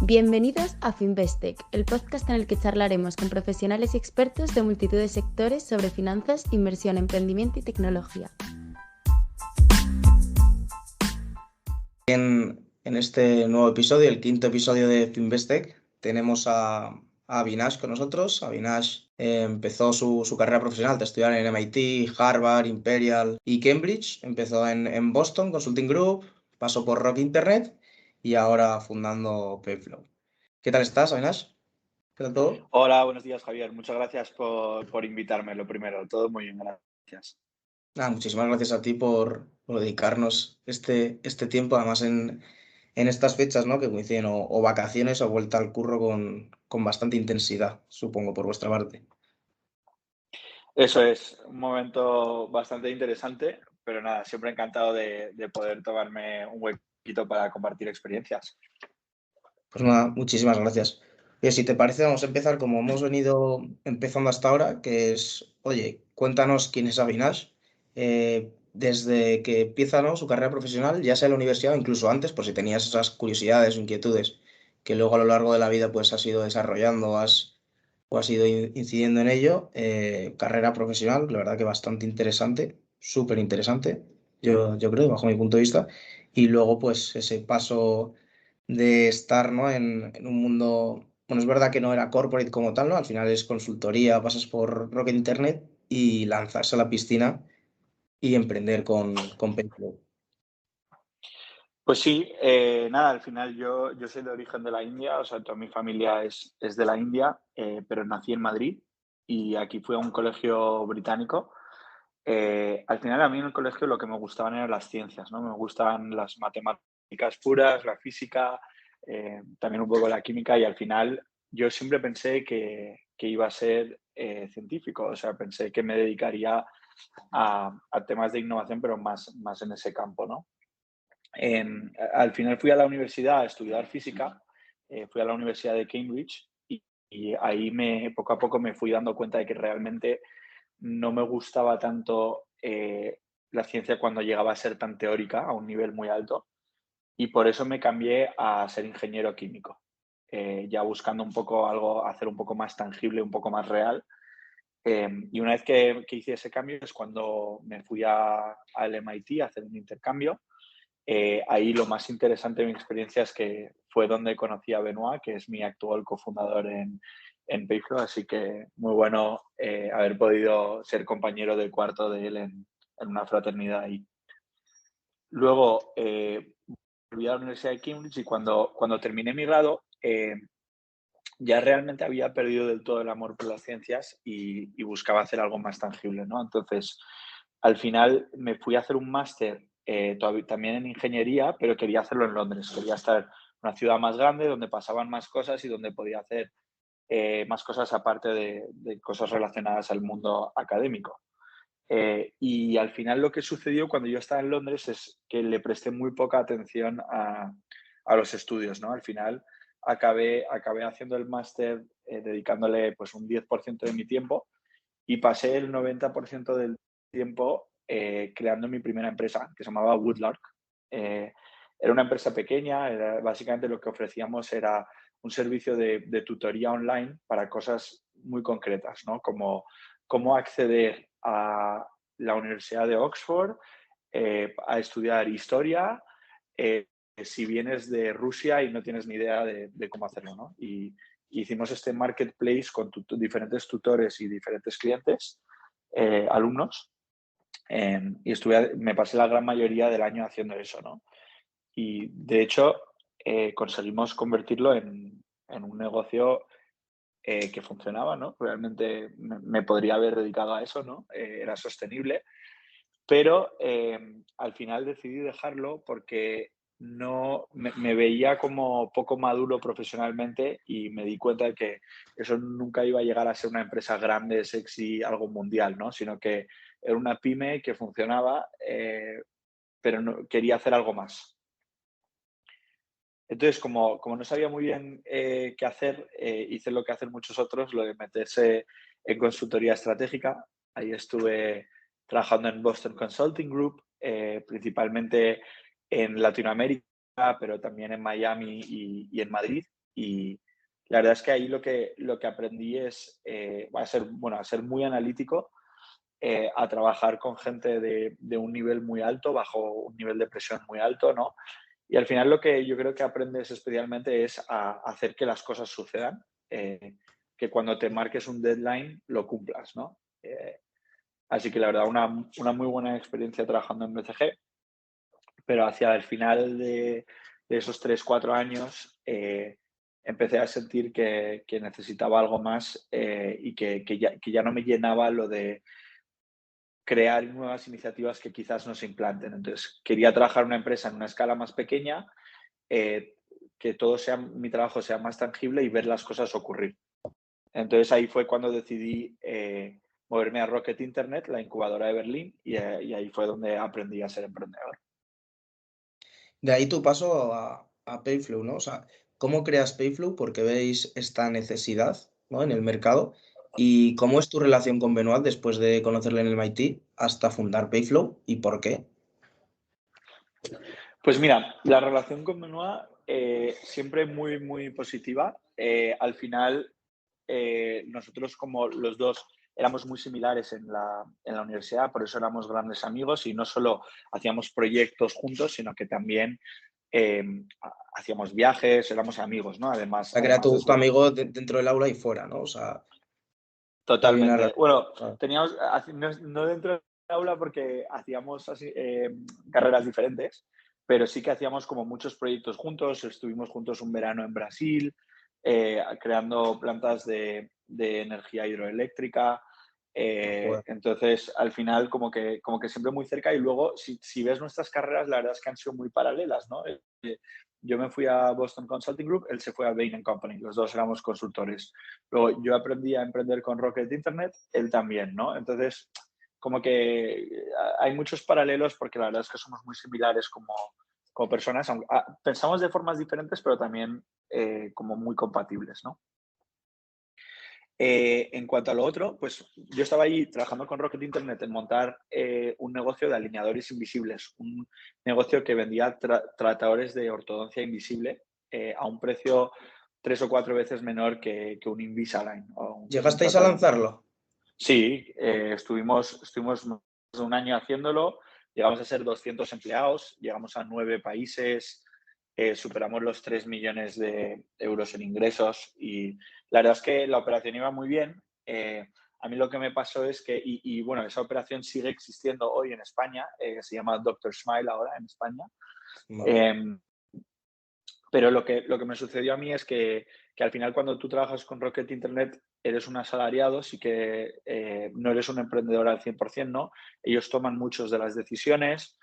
Bienvenidos a Finvestec, el podcast en el que charlaremos con profesionales y expertos de multitud de sectores sobre finanzas, inversión, emprendimiento y tecnología. En este nuevo episodio, el quinto episodio de Finvestec, tenemos a Avinash con nosotros. Avinash empezó su carrera profesional de estudiar en MIT, Harvard, Imperial y Cambridge. Empezó en Boston Consulting Group, pasó por Rock Internet y ahora fundando Payflow. ¿Qué tal estás, Avinash? ¿Qué tal todo? Hola, buenos días, Javier. Muchas gracias por invitarme, lo primero. Todo muy bien, gracias. Muchísimas gracias a ti por dedicarnos este tiempo, además en estas fechas, ¿no? Que coinciden o vacaciones o vuelta al curro con bastante intensidad, supongo, por vuestra parte. Eso es un momento bastante interesante, pero nada, siempre encantado de poder tomarme un huequito para compartir experiencias. Pues nada, muchísimas gracias. Si te parece, vamos a empezar como hemos venido empezando hasta ahora, que es, oye, cuéntanos quién es Avinash, desde que empieza, ¿no?, su carrera profesional, ya sea en la universidad o incluso antes, por si tenías esas curiosidades o inquietudes que luego a lo largo de la vida pues has ido desarrollando o has ido incidiendo en ello. Carrera profesional, la verdad que bastante interesante, súper interesante, yo creo, bajo mi punto de vista. Y luego pues ese paso de estar, ¿no?, en un mundo, bueno, es verdad que no era corporate como tal, ¿no? Al final es consultoría, pasas por Rocket Internet y lanzarse a la piscina y emprender con Payflow. Pues sí, nada, al final yo soy de origen de la India, o sea, toda mi familia es de la India, pero nací en Madrid y aquí fui a un colegio británico. Al final a mí en el colegio lo que me gustaban eran las ciencias, ¿no? Me gustaban las matemáticas puras, la física, también un poco la química, y al final yo siempre pensé que iba a ser científico, o sea, pensé que me dedicaría a temas de innovación, pero más en ese campo, ¿no? Al final fui a la universidad a estudiar física, fui a la Universidad de Cambridge y ahí poco a poco me fui dando cuenta de que realmente no me gustaba tanto la ciencia cuando llegaba a ser tan teórica, a un nivel muy alto, y por eso me cambié a ser ingeniero químico, ya buscando un poco algo, hacer un poco más tangible, un poco más real. Y una vez que hice ese cambio es cuando me fui al MIT a hacer un intercambio. Ahí lo más interesante de mi experiencia es que fue donde conocí a Benoit, que es mi actual cofundador en Payflow, así que muy bueno haber podido ser compañero de cuarto de él en una fraternidad ahí. Luego volví a la Universidad de Cambridge y cuando terminé mi grado ya realmente había perdido del todo el amor por las ciencias y buscaba hacer algo más tangible, ¿no? Entonces, al final me fui a hacer un máster también en ingeniería, pero quería hacerlo en Londres. Quería estar en una ciudad más grande donde pasaban más cosas y donde podía hacer más cosas aparte de cosas relacionadas al mundo académico. Y al final lo que sucedió cuando yo estaba en Londres es que le presté muy poca atención a los estudios, ¿no? Al final acabé haciendo el máster dedicándole pues un 10% de mi tiempo y pasé el 90% del tiempo creando mi primera empresa, que se llamaba Woodlark. Eh, Era una empresa pequeña, básicamente lo que ofrecíamos era un servicio de tutoría online para cosas muy concretas, ¿no? Como cómo acceder a la Universidad de Oxford a estudiar historia, si vienes de Rusia y no tienes ni idea de cómo hacerlo, ¿no? Y hicimos este marketplace con diferentes tutores y diferentes clientes, alumnos, y me pasé la gran mayoría del año haciendo eso, ¿no? Y de hecho conseguimos convertirlo en un negocio que funcionaba, ¿no? Realmente me podría haber dedicado a eso, ¿no? Era sostenible, pero al final decidí dejarlo porque no me veía como poco maduro profesionalmente y me di cuenta de que eso nunca iba a llegar a ser una empresa grande, sexy, algo mundial, ¿no? Sino que era una pyme que funcionaba, pero quería hacer algo más. Entonces, como no sabía muy bien qué hacer, hice lo que hacen muchos otros, lo de meterse en consultoría estratégica. Ahí estuve trabajando en Boston Consulting Group, principalmente en Latinoamérica, pero también en Miami y en Madrid. Y la verdad es que ahí lo que aprendí es a ser muy analítico, a trabajar con gente de un nivel muy alto, bajo un nivel de presión muy alto, ¿no? Y al final lo que yo creo que aprendes especialmente es a hacer que las cosas sucedan, que cuando te marques un deadline lo cumplas, ¿no? Así que la verdad, una muy buena experiencia trabajando en BCG, pero hacia el final de esos 3 4 años empecé a sentir que necesitaba algo más y que ya no me llenaba lo de crear nuevas iniciativas que quizás no se implanten. Entonces, quería trabajar en una empresa en una escala más pequeña, eh, que mi trabajo sea más tangible y ver las cosas ocurrir. Entonces, ahí fue cuando decidí moverme a Rocket Internet, la incubadora de Berlín, y ahí fue donde aprendí a ser emprendedor. De ahí tu paso a Payflow, ¿no? O sea, ¿cómo creas Payflow? Porque veis esta necesidad, ¿no? En el mercado. ¿Y cómo es tu relación con Benoit después de conocerle en el MIT hasta fundar Payflow y por qué? Pues mira, la relación con Benoit siempre muy, muy positiva. Al final, nosotros como los dos éramos muy similares en la universidad, por eso éramos grandes amigos y no solo hacíamos proyectos juntos, sino que también eh, hacíamos viajes, éramos amigos, ¿no? O Además, sea, que era además de tu eso. amigo dentro del aula y fuera, ¿no? O sea, que había una Totalmente. relación. Bueno, Ah, teníamos, no dentro del aula porque hacíamos así, carreras diferentes, pero sí que hacíamos como muchos proyectos juntos. Estuvimos juntos un verano en Brasil, creando plantas de energía hidroeléctrica. joder. Entonces, al final, como que siempre muy cerca. Y luego, si ves nuestras carreras, la verdad es que han sido muy paralelas, ¿no? Yo me fui a Boston Consulting Group, él se fue a Bain Company, los dos éramos consultores. Luego yo aprendí a emprender con Rocket Internet, él también, ¿no? Entonces, como que hay muchos paralelos porque la verdad es que somos muy similares como personas. Pensamos de formas diferentes, pero también como muy compatibles, ¿no? En cuanto a lo otro, pues yo estaba ahí trabajando con Rocket Internet en montar un negocio de alineadores invisibles, un negocio que vendía tratadores de ortodoncia invisible a un precio 3 o 4 veces menor que un Invisalign que es un ¿Llegasteis a tratamiento. lanzarlo? Sí, estuvimos más de un año haciéndolo, llegamos a ser 200 empleados, llegamos a 9 países, superamos los 3 millones de euros en ingresos y la verdad es que la operación iba muy bien. A mí lo que me pasó es que, bueno, esa operación sigue existiendo hoy en España, se llama Doctor Smile ahora en España. Vale. Em, pero lo que me sucedió a mí es que al final cuando tú trabajas con Rocket Internet eres un asalariado, sí que no eres un emprendedor al 100%, ¿no? Ellos toman muchas de las decisiones,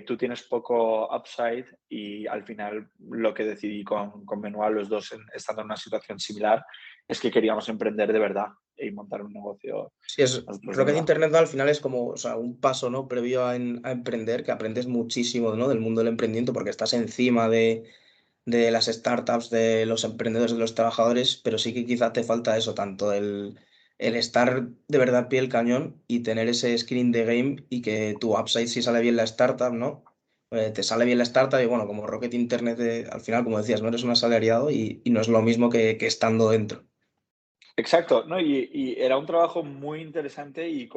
tú tienes poco upside y al final lo que decidí con Benoit, los dos estando en una situación similar, es que queríamos emprender de verdad y montar un negocio Sí, es nosotros de Rocket verdad. Internet, ¿no? Al final es como, o sea, un paso, ¿no? Previo a emprender, que aprendes muchísimo, ¿no? Del mundo del emprendimiento porque estás encima de las startups, de los emprendedores, de los trabajadores, pero sí que quizá te falta eso, tanto el estar de verdad a pie del cañón y tener ese skin de game y que tu upside si sale bien la startup, ¿no? Te sale bien la startup y bueno, como Rocket Internet, al final, como decías, no eres un asalariado y no es lo mismo que estando dentro. Exacto, ¿no? Y era un trabajo muy interesante y,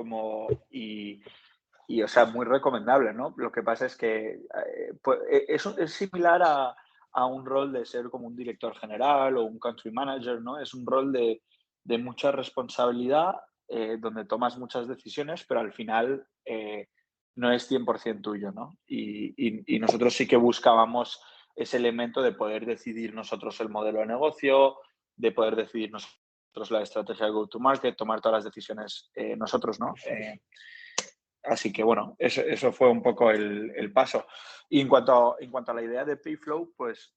o sea, muy recomendable, ¿no? Lo que pasa es que pues, es similar a un rol de ser como un director general o un country manager, ¿no? Es un rol de mucha responsabilidad, donde tomas muchas decisiones, pero al final no es 100% tuyo, ¿no? Y nosotros sí que buscábamos ese elemento de poder decidir nosotros el modelo de negocio, de poder decidir nosotros la estrategia de go-to-market, tomar todas las decisiones nosotros, ¿no? Así que bueno, eso fue un poco el paso. Y en cuanto a la idea de Payflow, pues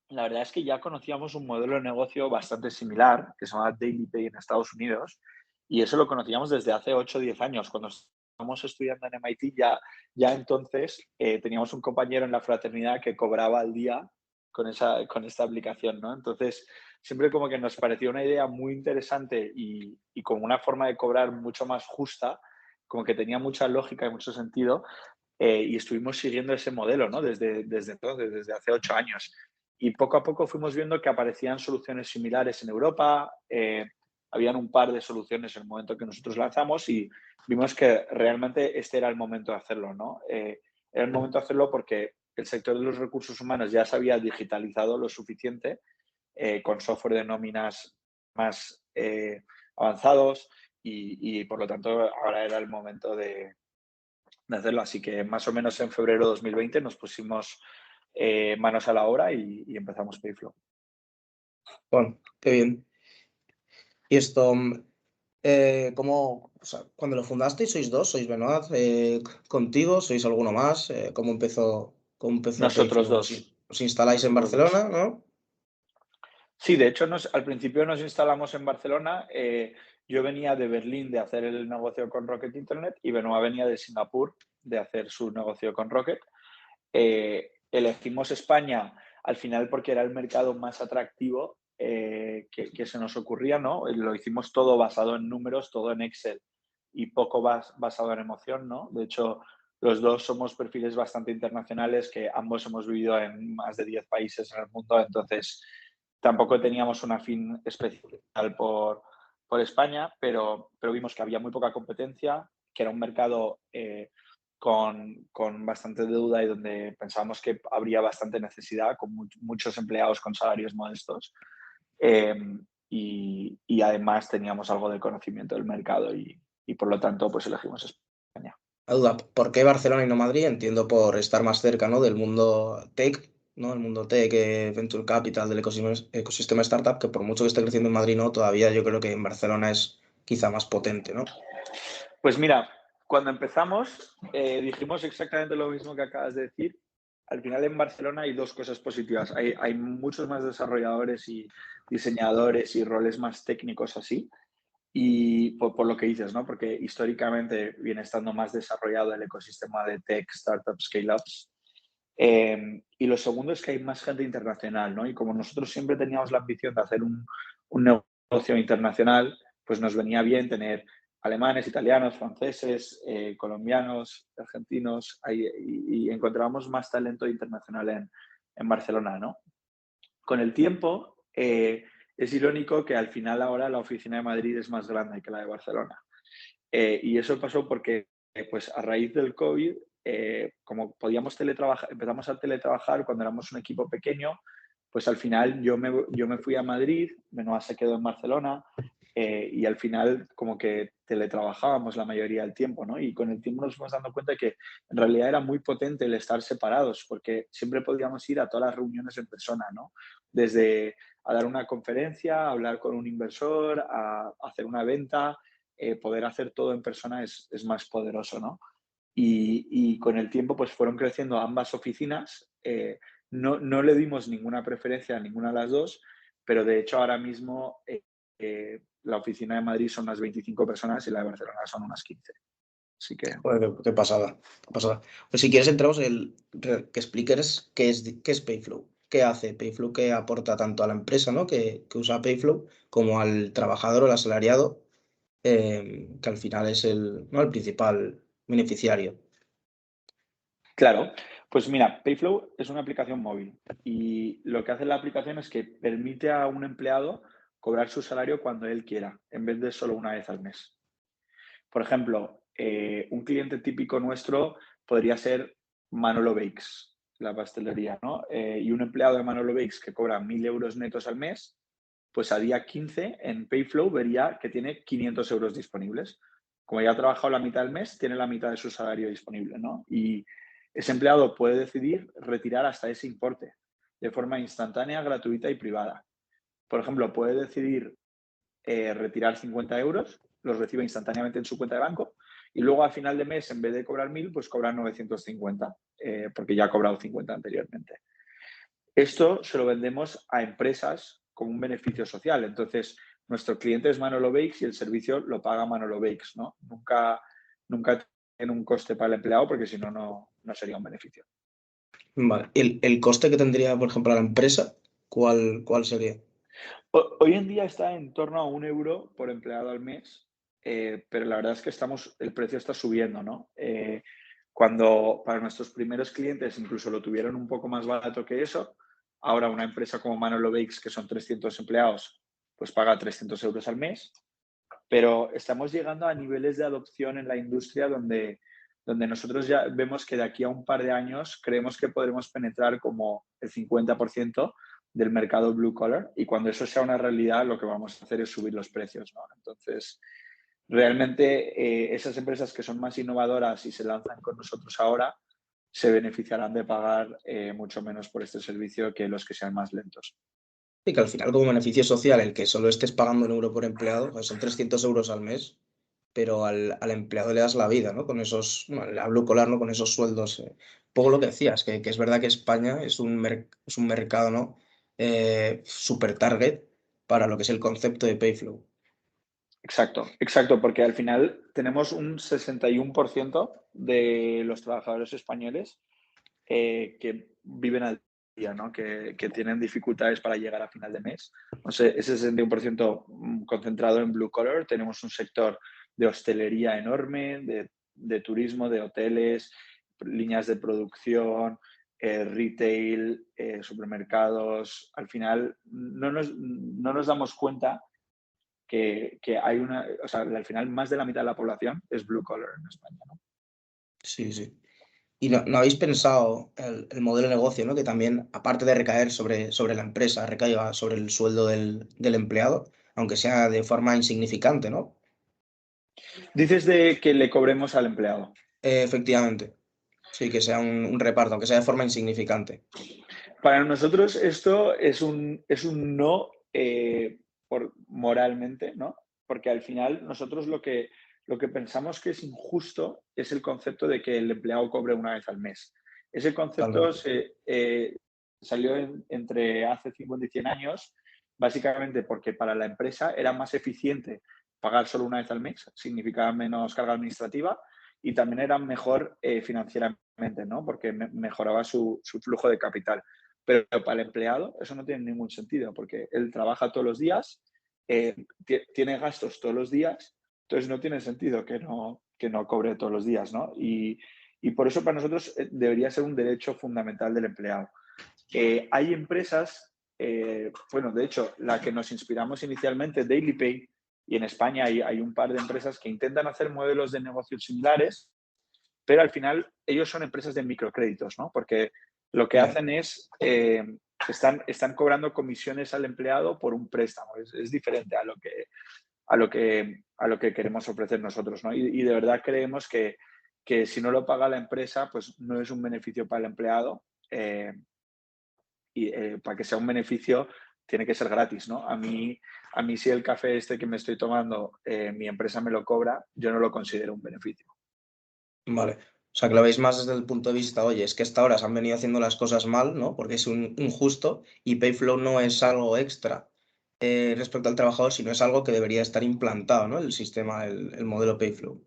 la verdad es que ya conocíamos un modelo de negocio bastante similar, que se llama Daily Pay en Estados Unidos, y eso lo conocíamos desde hace 8 o 10 años. Cuando estábamos estudiando en MIT, ya entonces teníamos un compañero en la fraternidad que cobraba al día con esta aplicación, ¿no? Entonces, siempre como que nos pareció una idea muy interesante y con una forma de cobrar mucho más justa, como que tenía mucha lógica y mucho sentido, y estuvimos siguiendo ese modelo, ¿no? Desde entonces, desde hace 8 años. y poco a poco fuimos viendo que aparecían soluciones similares en Europa, habían un par de soluciones en el momento que nosotros lanzamos y vimos que realmente este era el momento de hacerlo, ¿no? Era el momento de hacerlo porque el sector de los recursos humanos ya se había digitalizado lo suficiente con software de nóminas más avanzados y por lo tanto ahora era el momento de hacerlo. Así que más o menos en febrero de 2020 nos pusimos manos a la obra y empezamos Payflow. Bueno, qué bien. Y esto, ¿cómo, o sea, cuando lo fundasteis, sois dos, sois Benoit, contigo, sois alguno más? ¿Cómo empezó Nosotros Payflow? dos. Os instaláis en Nosotros dos. Barcelona, ¿no? Sí, de hecho, al principio nos instalamos en Barcelona. Yo venía de Berlín de hacer el negocio con Rocket Internet y Benoit venía de Singapur de hacer su negocio con Rocket. Elegimos España al final porque era el mercado más atractivo que se nos ocurría, ¿no? Lo hicimos todo basado en números, todo en Excel y poco basado en emoción, ¿no? De hecho, los dos somos perfiles bastante internacionales que ambos hemos vivido en más de 10 países en el mundo, entonces tampoco teníamos un afín especial por España, pero vimos que había muy poca competencia, que era un mercado con bastante deuda y donde pensábamos que habría bastante necesidad, con muchos empleados con salarios modestos. Y además teníamos algo de conocimiento del mercado y por lo tanto pues elegimos España. La duda, ¿por qué Barcelona y no Madrid? Entiendo por estar más cerca, ¿no? Del mundo tech, ¿no? El mundo tech, Venture Capital, del ecosistema startup, que por mucho que esté creciendo en Madrid, ¿no? Todavía yo creo que en Barcelona es quizá más potente, ¿no? Pues mira, cuando empezamos dijimos exactamente lo mismo que acabas de decir. Al final en Barcelona hay dos cosas positivas. Hay muchos más desarrolladores y diseñadores y roles más técnicos así. Y por lo que dices, ¿no? Porque históricamente viene estando más desarrollado el ecosistema de tech, startups, scale-ups. Y lo segundo es que hay más gente internacional, ¿no? Y como nosotros siempre teníamos la ambición de hacer un negocio internacional, pues nos venía bien tener alemanes, italianos, franceses, colombianos, argentinos, y encontramos más talento internacional en Barcelona, ¿no? Con el tiempo, es irónico que al final ahora la oficina de Madrid es más grande que la de Barcelona. Y eso pasó porque, pues a raíz del COVID, como podíamos teletrabajar, empezamos a teletrabajar cuando éramos un equipo pequeño, pues al final yo me fui a Madrid, Benoit se quedó en Barcelona y al final como que teletrabajábamos la mayoría del tiempo, ¿no? Y con el tiempo nos fuimos dando cuenta que en realidad era muy potente el estar separados porque siempre podíamos ir a todas las reuniones en persona, ¿no? Desde a dar una conferencia, a hablar con un inversor, a hacer una venta, poder hacer todo en persona es más poderoso, ¿no? Y con el tiempo pues fueron creciendo ambas oficinas. No le dimos ninguna preferencia a ninguna de las dos, pero de hecho ahora mismo la oficina de Madrid son unas 25 personas y la de Barcelona son unas 15. Así que... Joder, qué pasada, qué pasada. Pues si quieres entramos que expliques qué es Payflow, qué hace Payflow, qué aporta tanto a la empresa, ¿no? que usa Payflow, como al trabajador o al asalariado, que al final es ¿no? el principal beneficiario. Claro, pues mira, Payflow es una aplicación móvil y lo que hace la aplicación es que permite a un empleado cobrar su salario cuando él quiera, en vez de solo una vez al mes. Por ejemplo, un cliente típico nuestro podría ser Manolo Bakes, la pastelería, ¿no? Y un empleado de Manolo Bakes que cobra 1.000 euros netos al mes, pues a día 15 en Payflow vería que tiene 500 euros disponibles. Como ya ha trabajado la mitad del mes, tiene la mitad de su salario disponible, ¿no? Y ese empleado puede decidir retirar hasta ese importe de forma instantánea, gratuita y privada. Por ejemplo, puede decidir retirar 50 euros, los recibe instantáneamente en su cuenta de banco y luego al final de mes, en vez de cobrar 1.000, pues cobrar 950, porque ya ha cobrado 50 anteriormente. Esto se lo vendemos a empresas como un beneficio social. Entonces, nuestro cliente es Manolo Bakes y el servicio lo paga Manolo Bakes, ¿no? Nunca tiene un coste para el empleado porque si no, no sería un beneficio. Vale. ¿El coste que tendría, por ejemplo, la empresa, cuál sería? Hoy en día está en torno a 1 euro por empleado al mes, pero la verdad es que el precio está subiendo, ¿no? Cuando para nuestros primeros clientes incluso lo tuvieron un poco más barato que eso, Ahora una empresa como Manolo Bakes, que son 300 empleados, pues paga 300 euros al mes, pero estamos llegando a niveles de adopción en la industria donde nosotros ya vemos que de aquí a un par de años creemos que podremos penetrar como el 50% del mercado blue collar, y cuando eso sea una realidad lo que vamos a hacer es subir los precios, ¿no? Entonces, realmente esas empresas que son más innovadoras y se lanzan con nosotros ahora se beneficiarán de pagar mucho menos por este servicio que los que sean más lentos. Y que al final, como beneficio social, el que solo estés pagando 1 euro por empleado, pues son 300 euros al mes, pero al empleado le das la vida, ¿no? Con esos, bueno, la blue collar, ¿no? Con esos sueldos. Poco lo que decías, que es verdad que España es un mercado, ¿no? Super target para lo que es el concepto de Payflow. Exacto, exacto, porque al final tenemos un 61% de los trabajadores españoles que viven al día, ¿no? Que tienen dificultades para llegar a final de mes. O sea, ese 61% concentrado en blue collar. Tenemos un sector de hostelería enorme, de turismo, de hoteles, líneas de producción, retail, supermercados. Al final no nos damos cuenta que hay o sea, al final más de la mitad de la población es blue collar en España, ¿no? Sí, sí. Y no habéis pensado el modelo de negocio, ¿no? Que también, aparte de recaer sobre la empresa, recaiga sobre el sueldo del empleado, aunque sea de forma insignificante, ¿no? Dices de que le cobremos al empleado. Efectivamente. Sí, que sea un reparto, aunque sea de forma insignificante. Para nosotros esto es un no moralmente, ¿no? Porque al final nosotros lo que pensamos que es injusto es el concepto de que el empleado cobre una vez al mes. Ese concepto Totalmente. salió entre hace 50 y 100 años, básicamente porque para la empresa era más eficiente pagar solo una vez al mes, significaba menos carga administrativa y también era mejor financieramente, ¿no? Porque mejoraba su flujo de capital. Pero para el empleado eso no tiene ningún sentido porque él trabaja todos los días, tiene gastos todos los días, entonces no tiene sentido que no cobre todos los días, ¿no? Y por eso para nosotros debería ser un derecho fundamental del empleado. Hay empresas, bueno, de hecho, la que nos inspiramos inicialmente, DailyPay, y en España hay un par de empresas que intentan hacer modelos de negocios similares, pero al final ellos son empresas de microcréditos, ¿no? Porque lo que Ya. hacen es, están cobrando comisiones al empleado por un préstamo. Es diferente a lo que queremos ofrecer nosotros, ¿no? Y de verdad creemos que si no lo paga la empresa, pues no es un beneficio para el empleado. Y para que sea un beneficio tiene que ser gratis, ¿no? A mí si el café este que me estoy tomando, mi empresa me lo cobra, yo no lo considero un beneficio. Vale. O sea, que lo veis más desde el punto de vista, oye, es que hasta ahora se han venido haciendo las cosas mal, ¿no? Porque es injusto y Payflow no es algo extra respecto al trabajador, sino es algo que debería estar implantado, ¿no? El sistema, el modelo Payflow.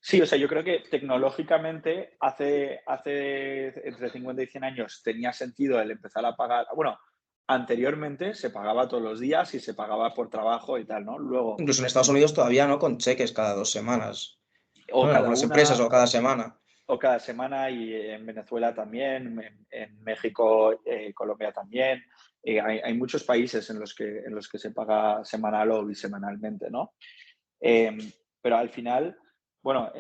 Sí, o sea, yo creo que tecnológicamente hace entre 50 y 100 años tenía sentido el empezar a pagar. Bueno, anteriormente se pagaba todos los días y se pagaba por trabajo y tal, ¿no? Luego, Incluso en Estados Unidos todavía, ¿no? Con cheques cada 2 semanas. o Bueno, en cada algunas empresas una, o cada semana. o cada semana, y en Venezuela también, en México, Colombia también. Hay muchos países en los que se paga semanal o bisemanalmente, ¿no? Eh, pero al final, bueno,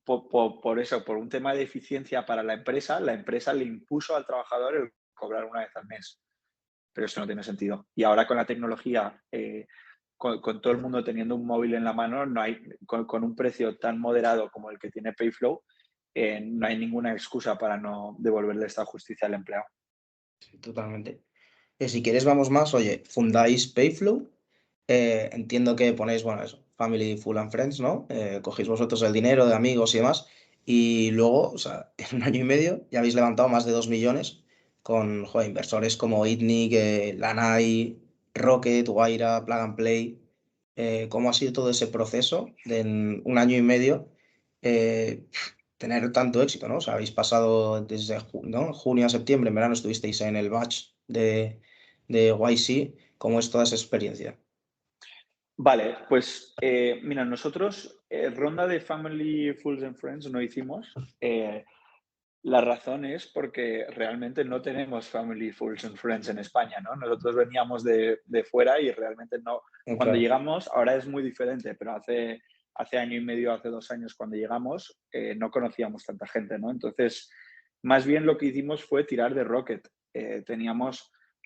por eso, por un tema de eficiencia para la empresa le impuso al trabajador el cobrar una vez al mes. Pero eso no tiene sentido. Y ahora con la tecnología, con todo el mundo teniendo un móvil en la mano, no hay, con un precio tan moderado como el que tiene Payflow, no hay ninguna excusa para no devolverle esta justicia al empleado. Sí, totalmente. Si quieres vamos más, oye, fundáis Payflow, entiendo que ponéis, bueno, eso, Family, Full and Friends, ¿no? Cogéis vosotros el dinero de amigos y demás, y luego, o sea, en 1 año y medio ya habéis levantado más de 2 millones con, joder, inversores como ITNIC, Lanai, Rocket, Guaira, Plug and Play. ¿Cómo ha sido todo ese proceso de en 1 año y medio eh, tener tanto éxito, ¿no? O sea, habéis pasado desde ¿no? junio a septiembre, en verano estuvisteis en el batch de YC. ¿Cómo es toda esa experiencia? Vale, pues mira, nosotros ronda de Family, Fools and Friends no hicimos. La razón es porque realmente no tenemos Family, Fools and Friends en España, ¿no? Nosotros veníamos de fuera y realmente no. Cuando Claro, llegamos, ahora es muy diferente, pero hace año y medio, hace 2 años, cuando llegamos, no conocíamos tanta gente, ¿no? Entonces, más bien lo que hicimos fue tirar de Rocket.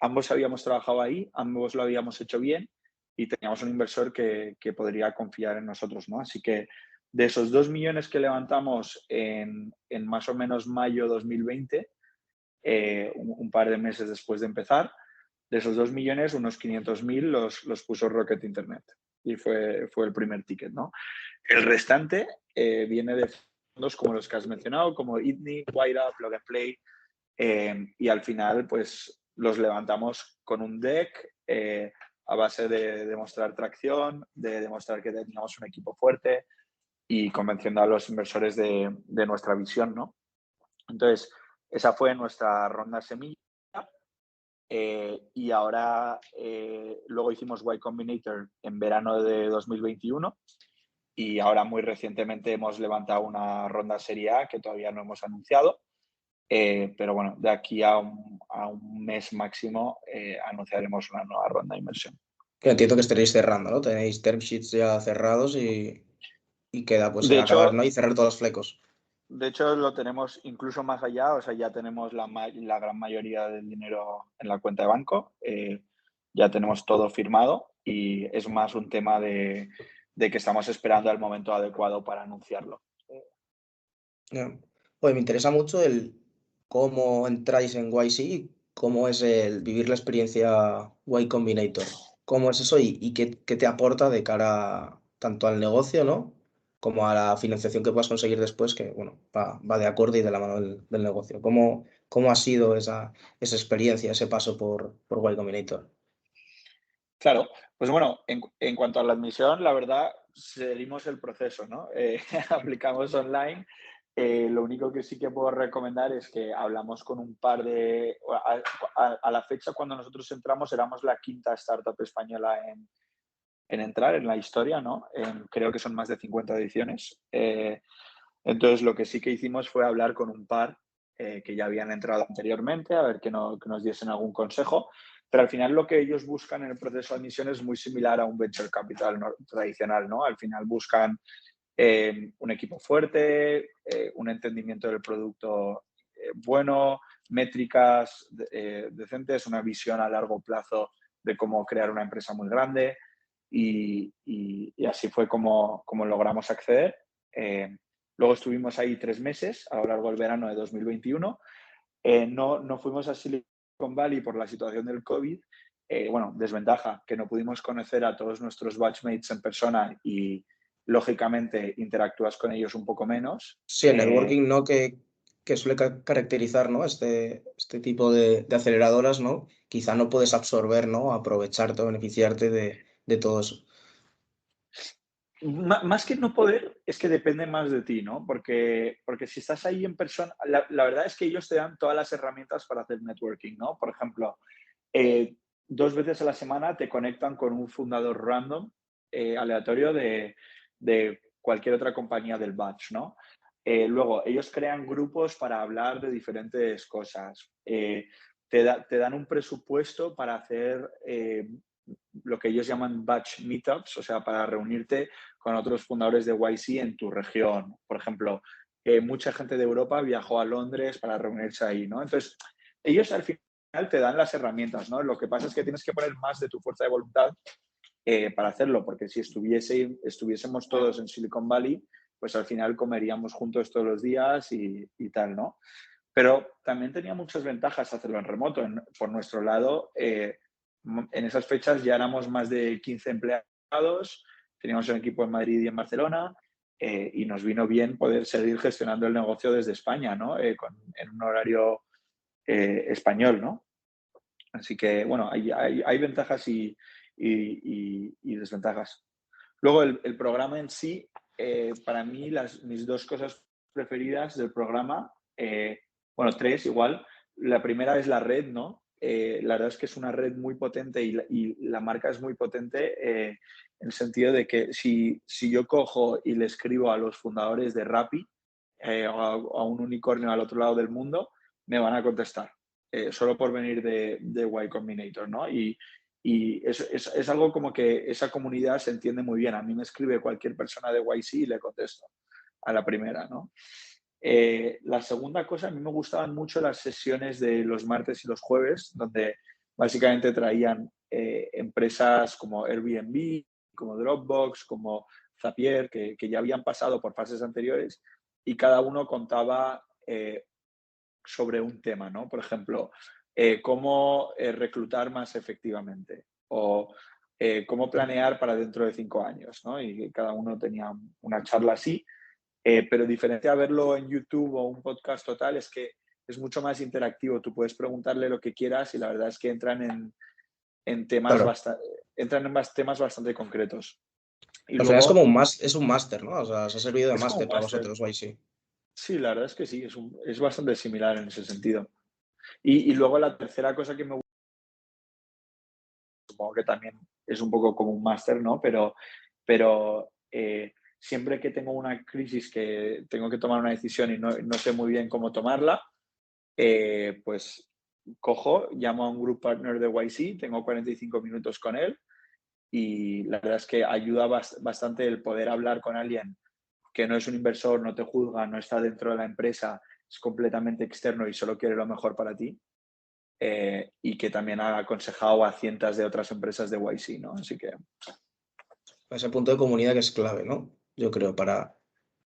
Ambos habíamos trabajado ahí, ambos lo habíamos hecho bien y teníamos un inversor que podría confiar en nosotros, ¿no? Así que de esos 2 millones que levantamos en más o menos mayo 2020, un par de meses después de empezar, de esos 2 millones, unos 500.000 los puso Rocket Internet y fue el primer ticket, ¿no? El restante viene de fondos como los que has mencionado, como Itni, Wayra, Plug and Play, y al final pues los levantamos con un deck a base de demostrar tracción, de demostrar que teníamos un equipo fuerte, y convenciendo a los inversores de nuestra visión, ¿no? Entonces, esa fue nuestra ronda semilla. Y ahora, luego hicimos Y Combinator en verano de 2021 y ahora muy recientemente hemos levantado una ronda Serie A que todavía no hemos anunciado, pero bueno, de aquí a un mes máximo anunciaremos una nueva ronda de inversión. que entiendo que estaréis cerrando, ¿no? Tenéis term sheets ya cerrados y queda pues De en acabar, hecho, ¿no? Y cerrar todos los flecos. lo tenemos incluso más allá, o sea, ya tenemos la gran mayoría del dinero en la cuenta de banco, ya tenemos todo firmado y es más un tema de que estamos esperando el momento adecuado para anunciarlo. Ya. Pues me interesa mucho el cómo entráis en YC y cómo es el vivir la experiencia Y Combinator. ¿Cómo es eso y qué te aporta de cara tanto al negocio, ¿no? Como a la financiación que puedas conseguir después, que bueno, va de acorde y de la mano del negocio. ¿Cómo ha sido esa experiencia, ese paso por Y Combinator? Claro, pues bueno, en cuanto a la admisión, la verdad, seguimos el proceso, ¿no? Aplicamos online. Lo único que sí que puedo recomendar es que hablamos con un par de... A la fecha, cuando nosotros entramos, éramos la quinta startup española en entrar en la historia, ¿no? Creo que son más de 50 ediciones. Entonces, lo que sí que hicimos fue hablar con un par que ya habían entrado anteriormente, a ver que nos diesen algún consejo. Pero al final lo que ellos buscan en el proceso de admisión es muy similar a un venture capital tradicional, ¿no? Al final buscan un equipo fuerte, un entendimiento del producto bueno, métricas decentes, una visión a largo plazo de cómo crear una empresa muy grande y así fue como logramos acceder. Luego estuvimos ahí 3 meses a lo largo del verano de 2021. No fuimos a Silicon Valley por la situación del COVID. Bueno, desventaja, que no pudimos conocer a todos nuestros batchmates en persona y, lógicamente, interactúas con ellos un poco menos. Sí, el networking, ¿no? Que suele caracterizar, ¿no? Este tipo de aceleradoras, ¿no? Quizá no puedes absorber, ¿no? Aprovecharte o beneficiarte de todo eso. Más que no poder, es que depende más de ti, ¿no? Porque si estás ahí en persona, la verdad es que ellos te dan todas las herramientas para hacer networking, ¿no? Por ejemplo, 2 veces a la semana te conectan con un fundador random, aleatorio de cualquier otra compañía del batch, ¿no? Luego, ellos crean grupos para hablar de diferentes cosas. Te dan un presupuesto para hacer lo que ellos llaman batch meetups, o sea, para reunirte con otros fundadores de YC en tu región. Por ejemplo, mucha gente de Europa viajó a Londres para reunirse ahí, ¿no? Entonces, ellos al final te dan las herramientas, ¿no? Lo que pasa es que tienes que poner más de tu fuerza de voluntad para hacerlo, porque si estuviésemos todos en Silicon Valley, pues al final comeríamos juntos todos los días y tal, ¿no? Pero también tenía muchas ventajas hacerlo en remoto. Por nuestro lado, en esas fechas ya éramos más de 15 empleados, teníamos un equipo en Madrid y en Barcelona, y nos vino bien poder seguir gestionando el negocio desde España, ¿no? En un horario español, ¿no? Así que, bueno, hay ventajas y desventajas. Luego, el programa en sí, para mí, mis 2 cosas preferidas del programa, bueno, 3 igual. La primera es la red, ¿no? La verdad es que es una red muy potente y la marca es muy potente, en el sentido de que si yo cojo y le escribo a los fundadores de Rappi, a un unicornio al otro lado del mundo, me van a contestar, solo por venir de Y Combinator, ¿no? Y es algo como que esa comunidad se entiende muy bien. A mí me escribe cualquier persona de YC y le contesto a la primera, ¿no? La segunda cosa, a mí me gustaban mucho las sesiones de los martes y los jueves, donde básicamente traían empresas como Airbnb, como Dropbox, como Zapier, que ya habían pasado por fases anteriores y cada uno contaba sobre un tema, ¿no? Por ejemplo, cómo reclutar más efectivamente o cómo planear para dentro de 5 años, ¿no? Y cada uno tenía una charla así, pero diferente a verlo en YouTube o un podcast total es que es mucho más interactivo. Tú puedes preguntarle lo que quieras y la verdad es que en temas, Claro. entran en temas bastante concretos. Y Al final es como luego es un máster, ¿no? O sea, se ha servido de es como máster un para máster. vosotros, YC. Sí, la verdad es que sí, es bastante similar en ese sentido. Y luego la tercera cosa que me gusta, supongo que también es un poco como un máster, ¿no? Pero siempre que tengo una crisis que tengo que tomar una decisión y no sé muy bien cómo tomarla, pues cojo, llamo a un group partner de YC, tengo 45 minutos con él y la verdad es que ayuda bastante el poder hablar con alguien que no es un inversor, no te juzga, no está dentro de la empresa, es completamente externo y solo quiere lo mejor para ti. Y que también ha aconsejado a cientos de otras empresas de YC, ¿no? Así que Ese punto de comunidad que es clave, ¿no? Yo creo, para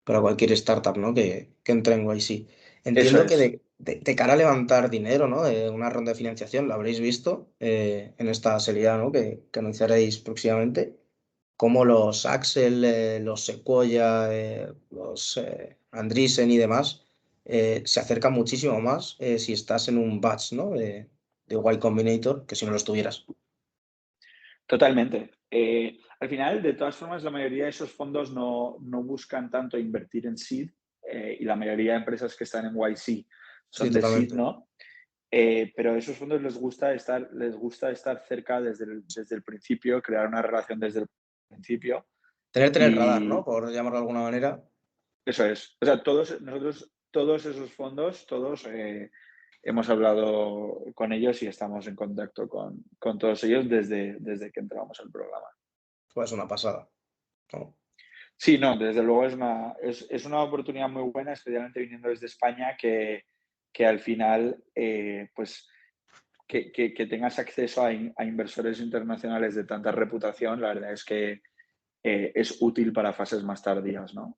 cualquier startup, ¿no? Que entre en YC. eso Entiendo que es. de cara a levantar dinero, ¿no? De una ronda de financiación, lo habréis visto en esta serie A, ¿no? Que anunciaréis próximamente. Como los Axel, los Sequoia, los Andreessen y demás, se acercan muchísimo más si estás en un batch, ¿no? De Y Combinator, que si no lo estuvieras. Totalmente. Al final, de todas formas, la mayoría de esos fondos no buscan tanto invertir en seed y la mayoría de empresas que están en YC Sí, son de seed, totalmente. ¿no? Pero a esos fondos les gusta estar cerca desde el principio, crear una relación desde el principio Tenerte en el radar, ¿no? y Por llamarlo de alguna manera. eso es. O sea, todos esos fondos, todos hemos hablado con ellos y estamos en contacto con todos ellos desde que entramos al programa. Pues una pasada, ¿no? Sí, no, desde luego es una oportunidad muy buena, especialmente viniendo desde España, que al final, pues, que tengas acceso a inversores internacionales de tanta reputación, la verdad es que es útil para fases más tardías, ¿no?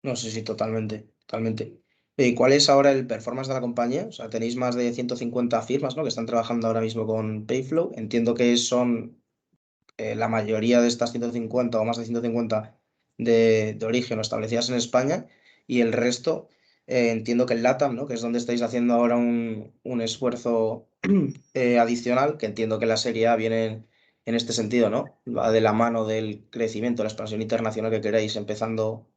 No sé si totalmente, totalmente. ¿Y cuál es ahora el performance de la compañía? O sea, tenéis más de 150 firmas, ¿no? Que están trabajando ahora mismo con Payflow. Entiendo que son la mayoría de estas 150 o más de 150 de origen o establecidas en España y el resto, entiendo que en LATAM, ¿no? Que es donde estáis haciendo ahora un esfuerzo adicional, que entiendo que la Serie A viene en este sentido, ¿no? Va de la mano del crecimiento, la expansión internacional que queréis, empezando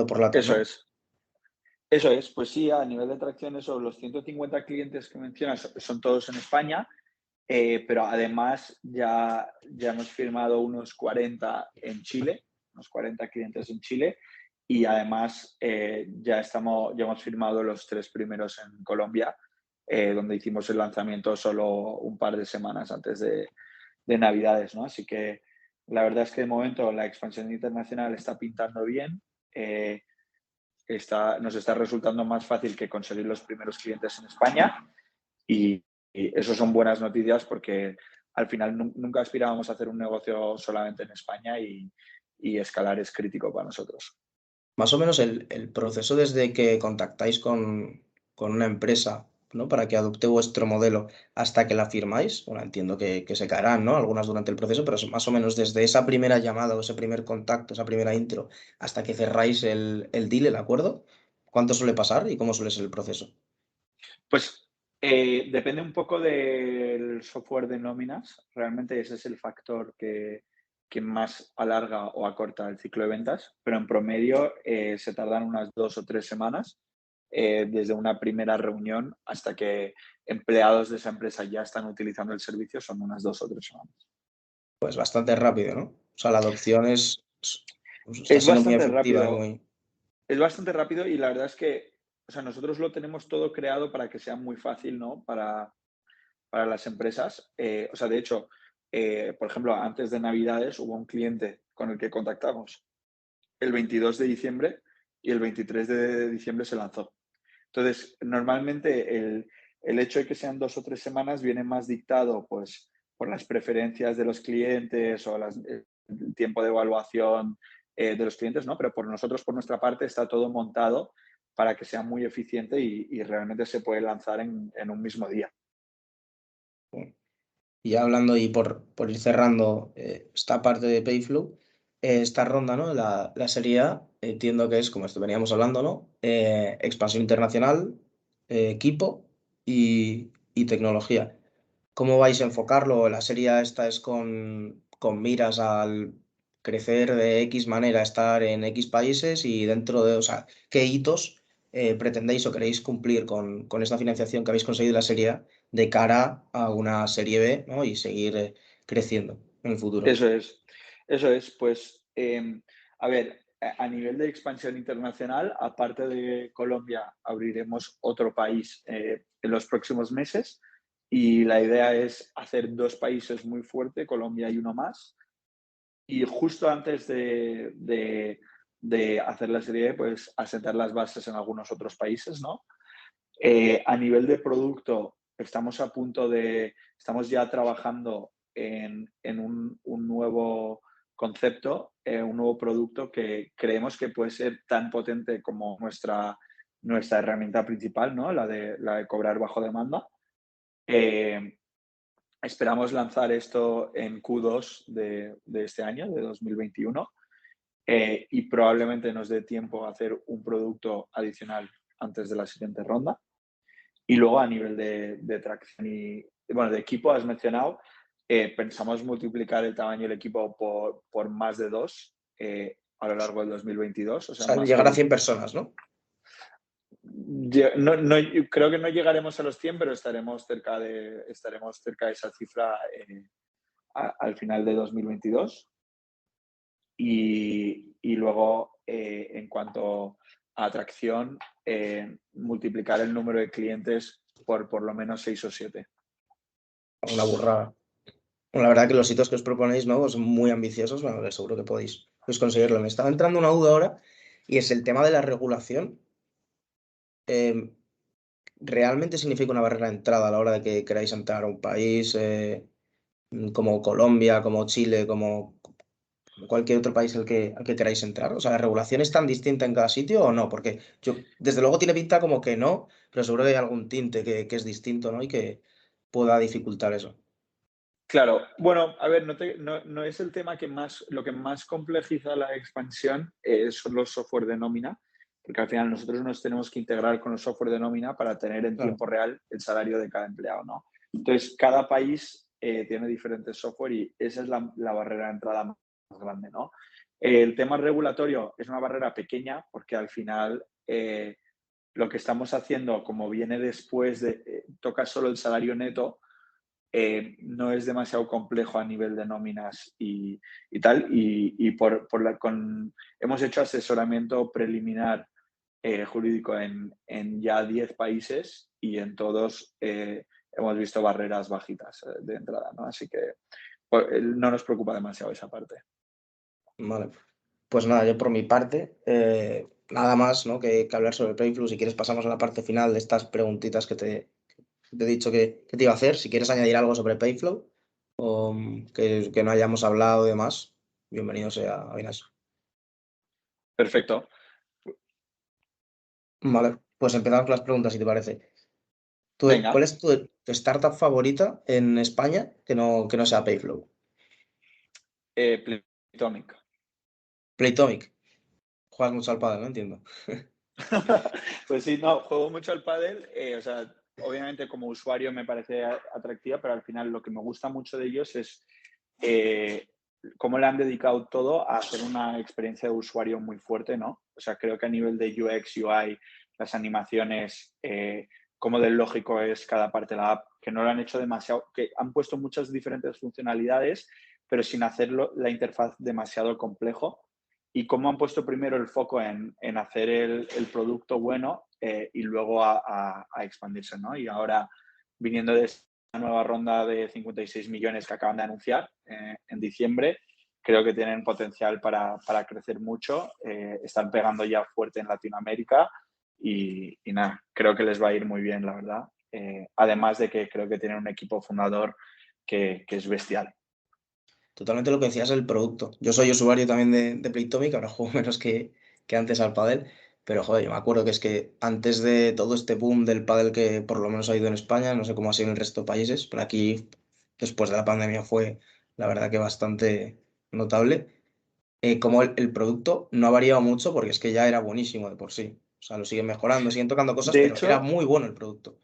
por LATAM, Eso ¿no? es. Eso es, pues sí, a nivel de tracción, eso, los 150 clientes que mencionas son todos en España, pero además ya hemos firmado unos 40 en Chile, unos 40 clientes en Chile, y además ya hemos firmado los 3 primeros en Colombia, donde hicimos el lanzamiento solo un par de semanas antes de Navidades, ¿no? Así que la verdad es que de momento la expansión internacional está pintando bien. Nos está resultando más fácil que conseguir los primeros clientes en España y eso son buenas noticias porque al final nunca aspirábamos a hacer un negocio solamente en España y escalar es crítico para nosotros. Más o menos el proceso desde que contactáis con una empresa, ¿no? Para que adopte vuestro modelo hasta que la firmáis. Bueno, entiendo que se caerán, ¿no? Algunas durante el proceso, pero más o menos desde esa primera llamada o ese primer contacto, esa primera intro, hasta que cerráis el deal, el acuerdo. ¿Cuánto suele pasar y cómo suele ser el proceso? Pues depende un poco del software de nóminas. Realmente ese es el factor que más alarga o acorta el ciclo de ventas, pero en promedio se tardan unas 2 o 3 semanas desde una primera reunión hasta que empleados de esa empresa ya están utilizando el servicio, son unas 2 o 3 semanas. Pues bastante rápido, ¿no? O sea, la adopción está Es siendo muy bastante efectiva y rápido. muy... Es bastante rápido y la verdad es que, o sea, nosotros lo tenemos todo creado para que sea muy fácil, ¿no? Para las empresas. O sea, de hecho, por ejemplo, antes de Navidades hubo un cliente con el que contactamos el 22 de diciembre y el 23 de diciembre se lanzó. Entonces, normalmente el hecho de que sean 2 o 3 semanas viene más dictado pues, por las preferencias de los clientes o el tiempo de evaluación de los clientes, ¿no? Pero por nosotros, por nuestra parte, está todo montado para que sea muy eficiente y realmente se puede lanzar en un mismo día. Y ya hablando y por ir cerrando esta parte de Payflow, esta ronda, ¿no? La Serie A, entiendo que es, como esto veníamos hablando, ¿no? Expansión internacional, equipo y tecnología. ¿Cómo vais a enfocarlo? La Serie A esta es con miras al crecer de X manera, estar en X países y dentro de, o sea, ¿qué hitos pretendéis o queréis cumplir con esta financiación que habéis conseguido en la Serie A de cara a una Serie B, ¿no? Y seguir creciendo en el futuro? Eso es, eso es. Pues, a ver, a nivel de expansión internacional, aparte de Colombia, abriremos otro país en los próximos meses y la idea es hacer 2 países muy fuertes, Colombia y uno más. Y justo antes de hacer la serie, pues asentar las bases en algunos otros países, ¿no? A nivel de producto, estamos ya trabajando en un nuevo concepto, un nuevo producto que creemos que puede ser tan potente como nuestra herramienta principal, ¿no? La de cobrar bajo demanda. Eh, Esperamos lanzar esto en Q2 de este año, de 2021, y probablemente nos dé tiempo a hacer un producto adicional antes de la siguiente ronda. Y luego a nivel de tracción bueno, de equipo, has mencionado, pensamos multiplicar el tamaño del equipo por más de 2 a lo largo del 2022, o O sea, sea, más que llegar a 100 personas, ¿no? creo que no llegaremos a los 100, pero estaremos cerca de esa cifra al final de 2022. Y luego, en cuanto a atracción, multiplicar el número de clientes por lo menos 6 o 7. Una burrada. Bueno, la verdad que los hitos que os proponéis, ¿no? Son muy ambiciosos, bueno, que seguro que podéis conseguirlo. Me estaba entrando una duda ahora y es el tema de la regulación. Eh, ¿Realmente significa una barrera de entrada a la hora de que queráis entrar a un país como Colombia, como Chile, como cualquier otro país al que queráis entrar? O sea, ¿la regulación es tan distinta en cada sitio o no? Porque yo, desde luego tiene pinta como que no, pero seguro que hay algún tinte que es distinto, ¿no? Y que pueda dificultar eso. Claro, bueno, a ver, no es el tema lo que más complejiza la expansión son los software de nómina, porque al final nosotros nos tenemos que integrar con los software de nómina para tener en Claro. tiempo real el salario de cada empleado, ¿no? Entonces, cada país tiene diferentes software y esa es la barrera de entrada más grande, ¿no? El tema regulatorio es una barrera pequeña porque al final lo que estamos haciendo, como viene después toca solo el salario neto, no es demasiado complejo a nivel de nóminas y tal. Hemos hecho asesoramiento preliminar jurídico en ya 10 países y en todos hemos visto barreras bajitas de entrada, ¿no? Así que no nos preocupa demasiado esa parte. Vale. Pues nada, yo por mi parte, nada más, ¿no? que hablar sobre Payflow. Si quieres pasamos a la parte final de estas preguntitas que te he dicho que te iba a hacer. Si quieres añadir algo sobre Payflow o que no hayamos hablado y demás, bienvenido sea, Avinash. Perfecto. Vale, pues empezamos con las preguntas, si te parece. ¿Cuál Venga, es tu startup favorita en España que no sea Payflow? Playtomic. Playtomic. Juegas mucho al pádel, no entiendo. Pues sí, no, juego mucho al pádel, o sea, obviamente como usuario me parece atractiva, pero al final lo que me gusta mucho de ellos es eh, cómo le han dedicado todo a hacer una experiencia de usuario muy fuerte, ¿no? O sea, creo que a nivel de UX, UI, las animaciones, cómo de lógico es cada parte de la app, que no lo han hecho demasiado, que han puesto muchas diferentes funcionalidades, pero sin hacerlo la interfaz demasiado complejo. y cómo han puesto primero el foco en hacer el producto bueno y luego a expandirse, ¿no? Y ahora, viniendo de esta nueva ronda de 56 millones que acaban de anunciar en diciembre, creo que tienen potencial para crecer mucho. Están pegando ya fuerte en Latinoamérica y nada, creo que les va a ir muy bien, la verdad. Además de que creo que tienen un equipo fundador que es bestial. Totalmente lo que decías el producto. Yo soy usuario también de Playtomic, ahora juego menos que antes al pádel, pero joder, yo me acuerdo que es que antes de todo este boom del pádel que por lo menos ha ido en España, no sé cómo ha sido en el resto de países, pero aquí después de la pandemia fue la verdad que bastante notable. Como el producto no ha variado mucho porque es que ya era buenísimo de por sí. O sea, lo siguen mejorando, siguen tocando cosas, De pero era hecho, muy bueno el producto.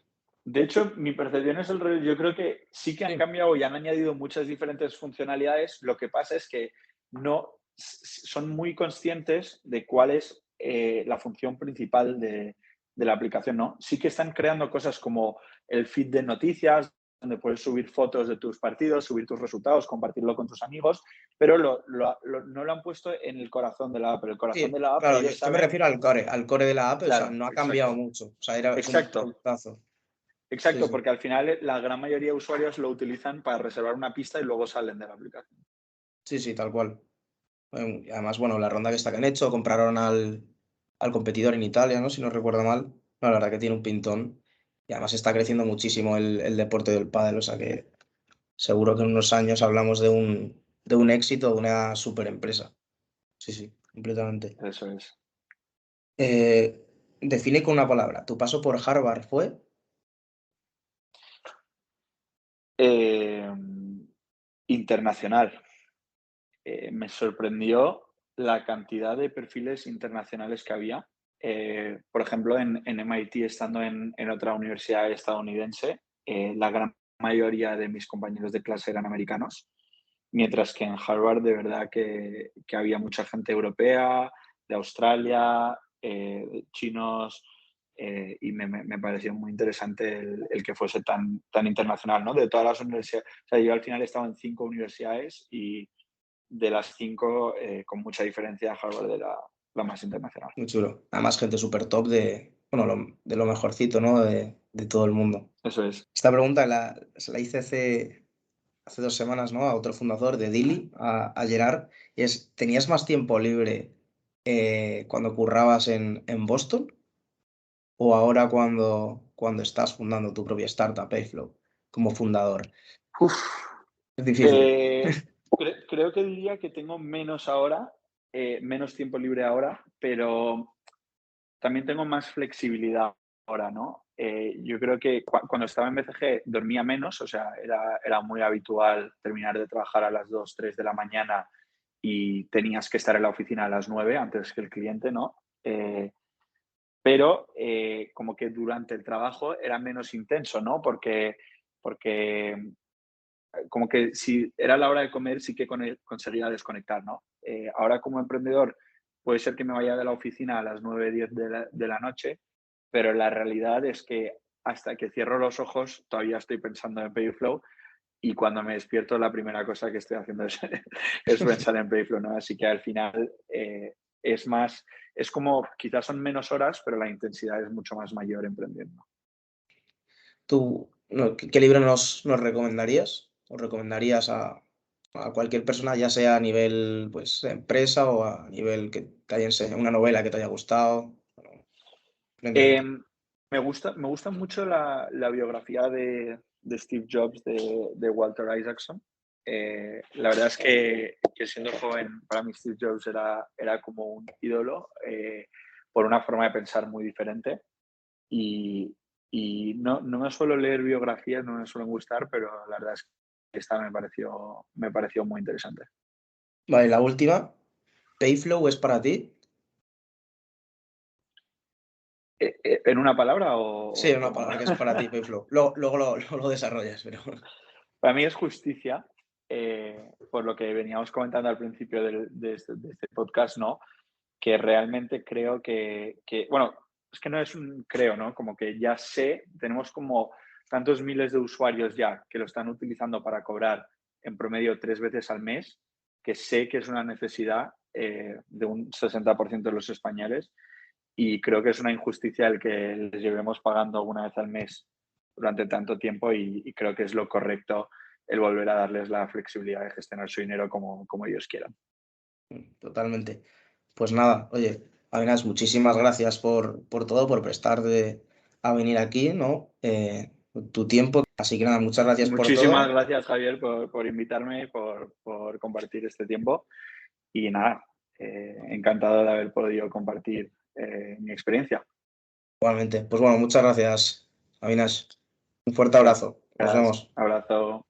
mi percepción es el revés. Yo creo que sí que han Sí, cambiado y han añadido muchas diferentes funcionalidades. Lo que pasa es que no son muy conscientes de cuál es la función principal de la aplicación, ¿no? Sí que están creando cosas como el feed de noticias, donde puedes subir fotos de tus partidos, subir tus resultados, compartirlo con tus amigos, pero no lo han puesto en el corazón de la app. Pero el corazón de sí, la app, claro, yo, ellos yo me saben, refiero al core de la app, o sea, claro, no ha cambiado exacto, mucho. O sea, es un exacto. productazo. Sí, Exacto, sí. porque al final la gran mayoría de usuarios lo utilizan para reservar una pista y luego salen de la aplicación. Sí, sí, tal cual. Y además, bueno, la ronda que han hecho, compraron al competidor en Italia, ¿no? Si no recuerdo mal. No, la verdad que tiene un pintón. Y además está creciendo muchísimo el deporte del pádel, o sea que seguro que en unos años hablamos de un éxito, de una super empresa. Sí, sí, completamente. Eso es. Define con una palabra. ¿Tu paso por Harvard fue? Eh, internacional. Me sorprendió la cantidad de perfiles internacionales que había. Por ejemplo, en MIT, estando en otra universidad estadounidense, la gran mayoría de mis compañeros de clase eran americanos, mientras que en Harvard de verdad que había mucha gente europea, de Australia, chinos, y me pareció muy interesante el que fuese tan internacional, ¿no? De todas las universidades. O sea, yo al final he estado en 5 universidades y de las 5, con mucha diferencia, Harvard era la más internacional. Muy chulo. Además, gente súper top bueno, de lo mejorcito, ¿no? De todo el mundo. Eso es. Esta pregunta se la hice hace 2 semanas, ¿no? A otro fundador de Dili, a Gerard, y ¿tenías más tiempo libre cuando currabas en Boston o ahora cuando estás fundando tu propia startup, Payflow, como fundador? Uf, Es difícil. eh, creo que diría que tengo menos ahora, menos tiempo libre ahora, pero también tengo más flexibilidad ahora, ¿no? Yo creo que cuando estaba en BCG dormía menos, o sea, era muy habitual terminar de trabajar a las 2, 3 de la mañana y tenías que estar en la oficina a las 9 antes que el cliente, ¿no? Pero como que durante el trabajo era menos intenso, ¿no? Porque como que si era la hora de comer sí que conseguía desconectar, ¿no? Ahora como emprendedor puede ser que me vaya de la oficina a las 9, 10 de la noche, pero la realidad es que hasta que cierro los ojos todavía estoy pensando en Payflow y cuando me despierto la primera cosa que estoy haciendo es pensar en Payflow, ¿no? Así que al final es más, es como quizás son menos horas, pero la intensidad es mucho más mayor emprendiendo. ¿Qué libro nos recomendarías? ¿O recomendarías a cualquier persona, ya sea a nivel pues, empresa o a nivel que te haya enseñado, una novela que te haya gustado? Bueno, depende de Eh, ti. me gusta mucho la biografía de Steve Jobs de Walter Isaacson. La verdad es que siendo joven, para mí Steve Jobs era como un ídolo por una forma de pensar muy diferente. Y, y no me suelo leer biografías, no me suelen gustar, pero la verdad es que esta me pareció muy interesante. Vale, la última. ¿Payflow es para ti? ¿En una palabra Sí, una o...? palabra que es para ti, Payflow. Luego lo desarrollas, pero Para mí es justicia, por lo que veníamos comentando al principio de este podcast, ¿no? Que realmente creo bueno, es que no es un creo, ¿no? Como que ya tenemos como tantos miles de usuarios ya que lo están utilizando para cobrar en promedio 3 veces al mes, que sé que es una necesidad de un 60% de los españoles, y creo que es una injusticia el que les llevemos pagando una vez al mes durante tanto tiempo, y creo que es lo correcto el volver a darles la flexibilidad de gestionar su dinero como ellos quieran. Totalmente. Pues nada, oye, Avinash, muchísimas gracias por todo, por prestarte a venir aquí, ¿no? Tu tiempo. Así que nada, muchas gracias por Muchísimas todo. gracias, Javier, por invitarme, por compartir este tiempo. Y nada, encantado de haber podido compartir mi experiencia. Igualmente. Pues bueno, muchas gracias, Avinash. Un fuerte abrazo. Nos Gracias, vemos. abrazo.